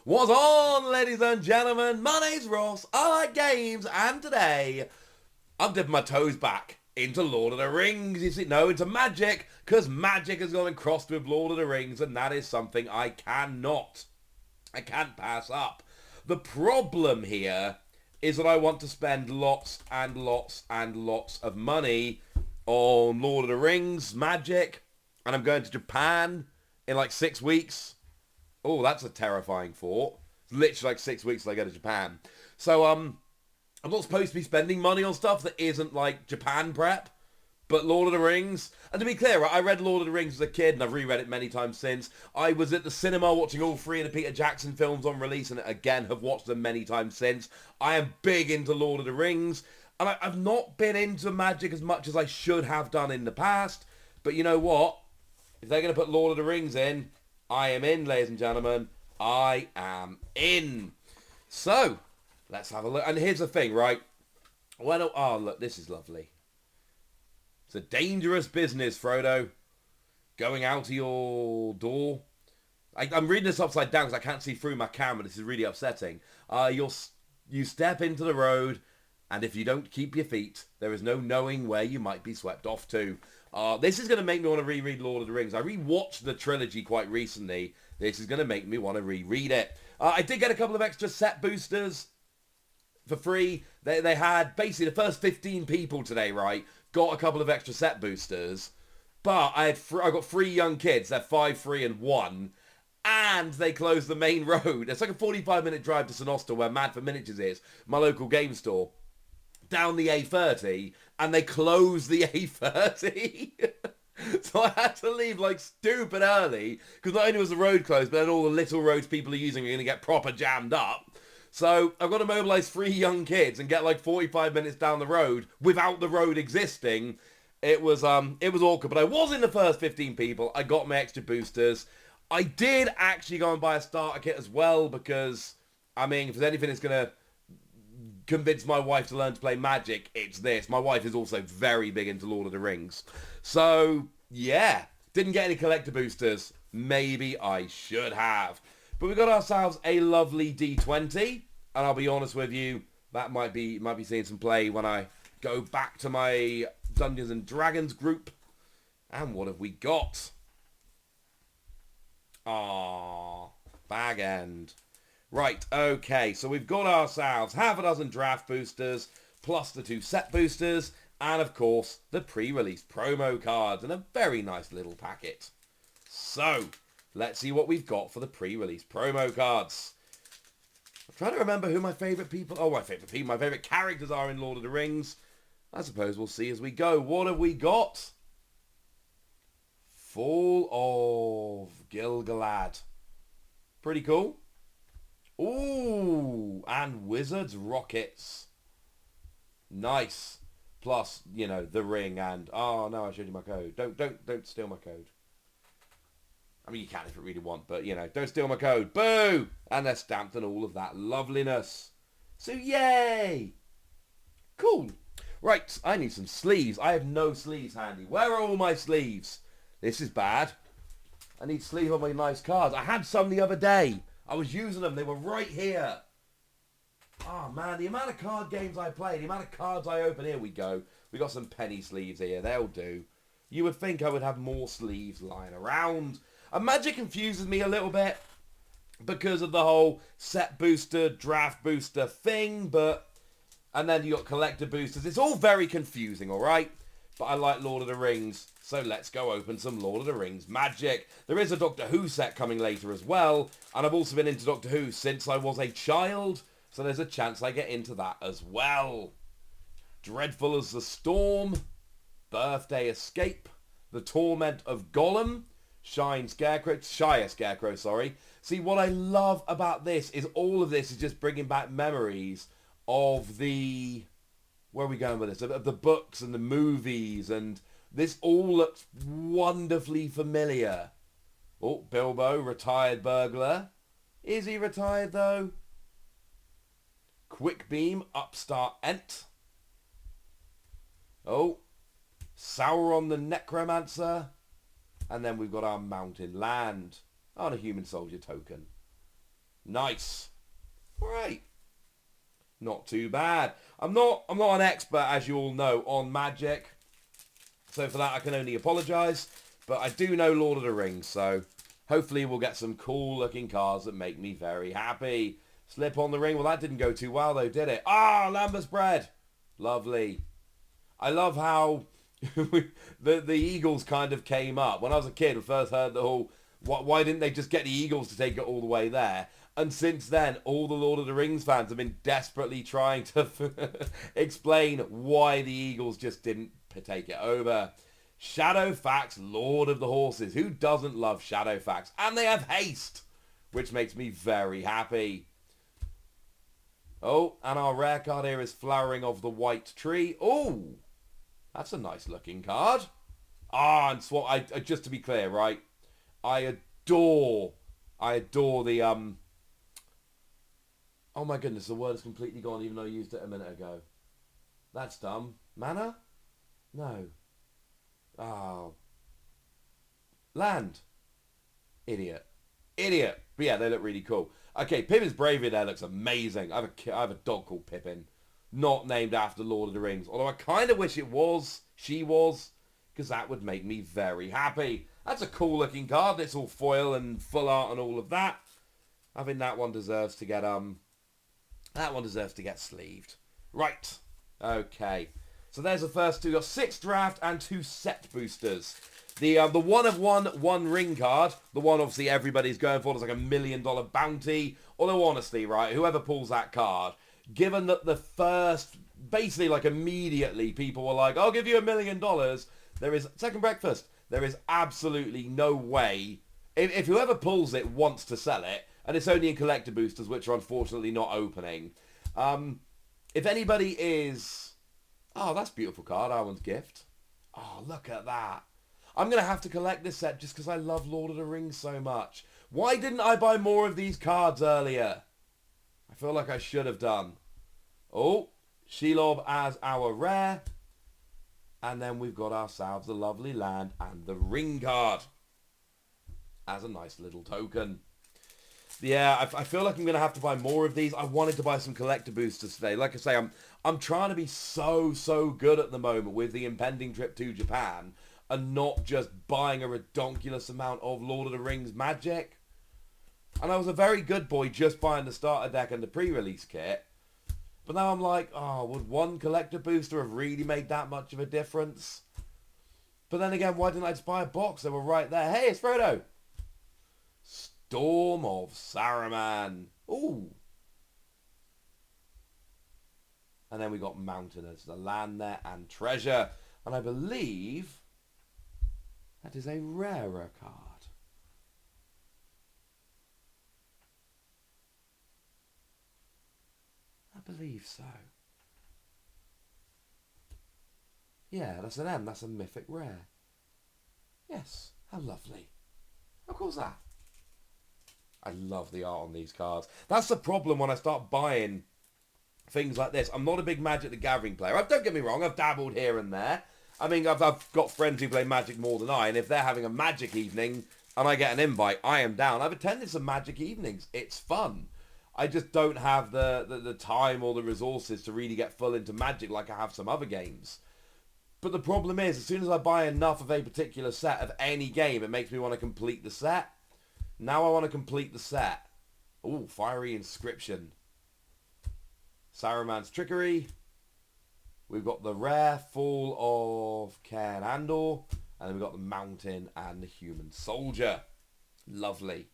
What's on, ladies and gentlemen? My name's Ross, I like games, and today I'm dipping my toes back into Lord of the Rings. You see, no, into Magic, because Magic has gone and crossed with Lord of the Rings, and that is something I can't pass up. The problem here is that I want to spend lots and lots and lots of money on Lord of the Rings, Magic, and I'm going to Japan in like 6 weeks. Oh, that's a terrifying thought. It's literally like 6 weeks till I go to Japan. So, I'm not supposed to be spending money on stuff that isn't like Japan prep, but Lord of the Rings. And to be clear, I read Lord of the Rings as a kid, and I've reread it many times since. I was at the cinema watching all three of the Peter Jackson films on release, and again have watched them many times since. I am big into Lord of the Rings, and I've not been into Magic as much as I should have done in the past. But you know what? If they're going to put Lord of the Rings in, I am in, ladies and gentlemen. I am in. So, let's have a look. And here's the thing, right? Oh, look, this is lovely. It's a dangerous business, Frodo. Going out of your door. I'm reading this upside down because I can't see through my camera. This is really upsetting. You step into the road, and if you don't keep your feet, there is no knowing where you might be swept off to. This is going to make me want to reread Lord of the Rings. I rewatched the trilogy quite recently. This is going to make me want to reread it. I did get a couple of extra set boosters for free. They had basically the first 15 people today, right, got a couple of extra set boosters. But I got 3 young kids. They're 5, 3, and 1. And they closed the main road. It's like a 45-minute drive to St Austell, where Mad for Miniatures is, my local game store, down the A30, and they closed the A30. So I had to leave like stupid early, because not only was the road closed, but then all the little roads people are using are going to get proper jammed up. So I've got to mobilise 3 young kids and get like 45 minutes down the road without the road existing. It was awkward, but I was in the first 15 people. I got my extra boosters. I did actually go and buy a starter kit as well, because, I mean, if there's anything that's going to convince my wife to learn to play Magic, it's this. My wife is also very big into Lord of the Rings. So, yeah. Didn't get any collector boosters. Maybe I should have. But we got ourselves a lovely D20. And I'll be honest with you, that might be seeing some play when I go back to my Dungeons and Dragons group. And what have we got? Bag end. Right, okay, so we've got ourselves half a dozen draft boosters, plus the 2 set boosters, and of course, the pre-release promo cards, and a very nice little packet. So, let's see what we've got for the pre-release promo cards. I'm trying to remember who my favourite characters are in Lord of the Rings. I suppose we'll see as we go. What have we got? Fall of Gil-galad. Pretty cool. Ooh, and Wizards Rockets. Nice. Plus, you know, the ring and... Oh, no, I showed you my code. Don't steal my code. I mean, you can if you really want, but, you know, don't steal my code. Boo! And they're stamped and all of that loveliness. So, yay! Cool. Right, I need some sleeves. I have no sleeves handy. Where are all my sleeves? This is bad. I need sleeve on my nice cards. I had some the other day. I was using them. They were right here. Oh, man. The amount of card games I play. The amount of cards I open. Here we go. We got some penny sleeves here. They'll do. You would think I would have more sleeves lying around. And Magic confuses me a little bit because of the whole set booster, draft booster thing. But... And then you got collector boosters. It's all very confusing, all right? But I like Lord of the Rings. So let's go open some Lord of the Rings Magic. There is a Doctor Who set coming later as well. And I've also been into Doctor Who since I was a child. So there's a chance I get into that as well. Dreadful as the Storm. Birthday Escape. The Torment of Gollum. Shire Scarecrow, sorry. See, what I love about this is all of this is just bringing back memories of the... Where are we going with this? Of the books and the movies, and this all looks wonderfully familiar. Oh, Bilbo, retired burglar. Is he retired, though? Quick Beam, upstart Ent. Oh, Sauron the Necromancer. And then we've got our Mountain Land. On a human soldier token. Nice. All right. Not too bad. I'm not an expert, as you all know, on Magic. So for that, I can only apologise. But I do know Lord of the Rings, so hopefully we'll get some cool-looking cards that make me very happy. Slip on the ring. Well, that didn't go too well, though, did it? Ah, Lambus bread. Lovely. I love how the Eagles kind of came up. When I was a kid, I first heard the whole, why didn't they just get the Eagles to take it all the way there? And since then, all the Lord of the Rings fans have been desperately trying to explain why the Eagles just didn't take it over. Shadowfax, Lord of the Horses. Who doesn't love Shadowfax? And they have haste, which makes me very happy. Oh, and our rare card here is Flowering of the White Tree. Oh, that's a nice looking card. Ah, and just to be clear, right? I adore the, oh my goodness, the word is completely gone even though I used it a minute ago. That's dumb. Mana? No. Oh. Land. Idiot. But yeah, they look really cool. Okay, Pippin's Bravery there looks amazing. I have a dog called Pippin. Not named after Lord of the Rings. Although I kind of wish she was. Because that would make me very happy. That's a cool looking card. It's all foil and full art and all of that. I think that one deserves to get, sleeved. Right. Okay. So there's the first two. We've got 6 draft and 2 set boosters. The one of one ring card, the one obviously everybody's going for, there's like $1 million bounty. Although honestly, right, whoever pulls that card, given that the first, basically like immediately people were like, I'll give you $1 million. There is, second breakfast, there is absolutely no way, if whoever pulls it wants to sell it, and it's only in collector boosters, which are unfortunately not opening. If anybody is, oh, that's a beautiful card, Arwen's Gift. Oh, look at that. I'm going to have to collect this set just because I love Lord of the Rings so much. Why didn't I buy more of these cards earlier? I feel like I should have done. Oh, Shelob as our rare. And then we've got ourselves the lovely land and the ring card as a nice little token. Yeah, I feel like I'm going to have to buy more of these. I wanted to buy some collector boosters today. Like I say, I'm trying to be so good at the moment with the impending trip to Japan and not just buying a redonkulous amount of Lord of the Rings Magic. And I was a very good boy just buying the starter deck and the pre-release kit. But now I'm like, oh, would one collector booster have really made that much of a difference? But then again, why didn't I just buy a box? They were right there. Hey, it's Frodo. Storm of Saruman. Ooh. And then we got Mountainers, the land there, and treasure. And I believe that is a rarer card. I believe so. Yeah, that's an M. That's a mythic rare. Yes, how lovely. How cool is that? I love the art on these cards. That's the problem when I start buying things like this. I'm not a big Magic the Gathering player. Don't get me wrong, I've dabbled here and there. I mean, I've got friends who play Magic more than I, and if they're having a Magic evening and I get an invite, I am down. I've attended some Magic evenings. It's fun. I just don't have the time or the resources to really get full into Magic like I have some other games. But the problem is, as soon as I buy enough of a particular set of any game, it makes me want to complete the set. Now I want to complete the set. Ooh, Fiery Inscription. Saruman's Trickery. We've got the rare Fall of Cairn Andor. And then we've got the Mountain and the Human Soldier. Lovely.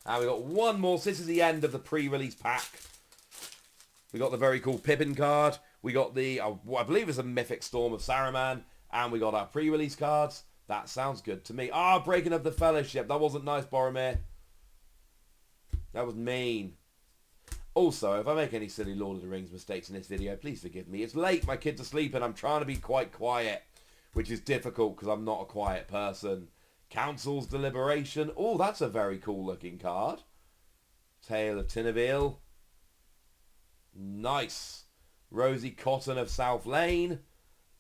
And we've got one more. So this is the end of the pre-release pack. We got the very cool Pippin card. We got the, I believe it's a Mythic Storm of Saruman. And we got our pre-release cards. That sounds good to me. Ah, Breaking of the Fellowship. That wasn't nice, Boromir. That was mean. Also, if I make any silly Lord of the Rings mistakes in this video, please forgive me. It's late, my kids are sleeping, I'm trying to be quite quiet, which is difficult because I'm not a quiet person. Council's Deliberation. Oh, that's a very cool looking card. Tale of Tinnabil. Nice. Rosie Cotton of South Lane.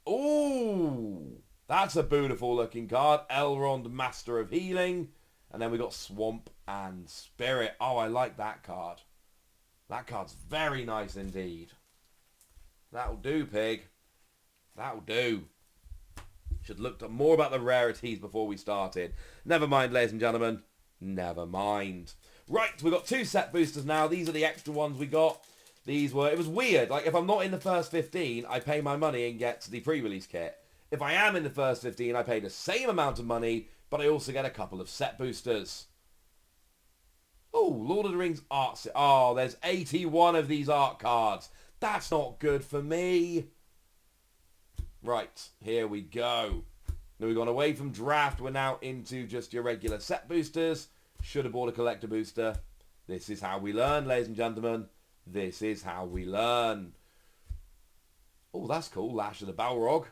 Ooh, that's a beautiful looking card. Elrond, Master of Healing. And then we got Swamp and Spirit. Oh, I like that card. That card's very nice indeed. That'll do, pig. That'll do. Should look at more about the rarities before we started. Never mind, ladies and gentlemen. Never mind. Right, we've got 2 set boosters now. These are the extra ones we got. It was weird. Like, if I'm not in the first 15, I pay my money and get the pre-release kit. If I am in the first 15, I pay the same amount of money, but I also get a couple of set boosters. Oh, Lord of the Rings art. Oh, there's 81 of these art cards. That's not good for me. Right, here we go. Now we've gone away from draft. We're now into just your regular set boosters. Should have bought a collector booster. This is how we learn, ladies and gentlemen. This is how we learn. Oh, that's cool. Lash of the Balrog.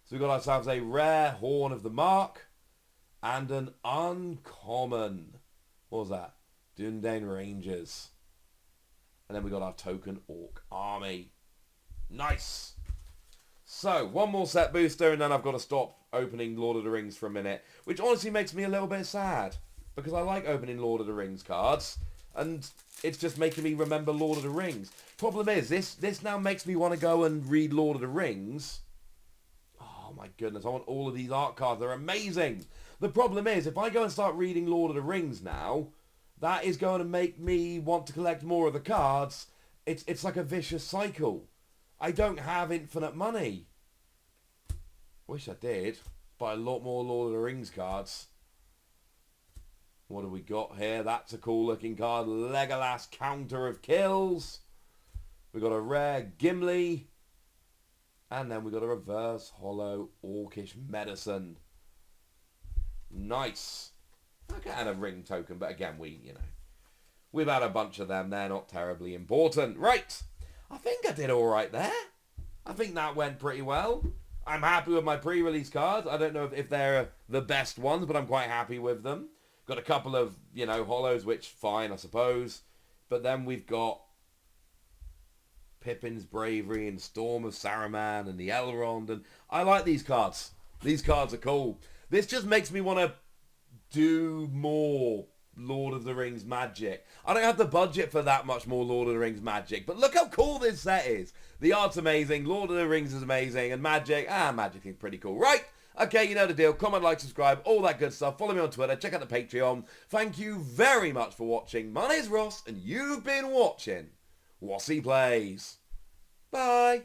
So we've got ourselves a rare Horn of the Mark and an uncommon. What was that? Dundane Rangers. And then we got our token Orc Army. Nice. So, one more set booster and then I've got to stop opening Lord of the Rings for a minute. Which honestly makes me a little bit sad. Because I like opening Lord of the Rings cards. And it's just making me remember Lord of the Rings. Problem is, this now makes me want to go and read Lord of the Rings. Oh my goodness, I want all of these art cards. They're amazing. The problem is, if I go and start reading Lord of the Rings now, that is going to make me want to collect more of the cards. It's like a vicious cycle. I don't have infinite money. Wish I did. Buy a lot more Lord of the Rings cards. What have we got here? That's a cool looking card. Legolas Counter of Kills. We got a rare Gimli. And then we got a reverse hollow Orcish Medicine. Nice. Okay, and a ring token, but again, we've had a bunch of them. They're not terribly important. Right. I think I did all right there. I think that went pretty well. I'm happy with my pre-release cards. I don't know if they're the best ones, but I'm quite happy with them. Got a couple of, hollows, which fine, I suppose. But then we've got Pippin's Bravery and Storm of Saruman and the Elrond. And I like these cards. These cards are cool. This just makes me want to do more Lord of the Rings magic. I don't have the budget for that much more Lord of the Rings magic, but look how cool this set is. The art's amazing, Lord of the Rings is amazing, and magic is pretty cool. Right, okay, you know the deal. Comment, like, subscribe, all that good stuff. Follow me on Twitter, check out the Patreon. Thank you very much for watching. My name's Ross, and you've been watching Wossy Plays. Bye.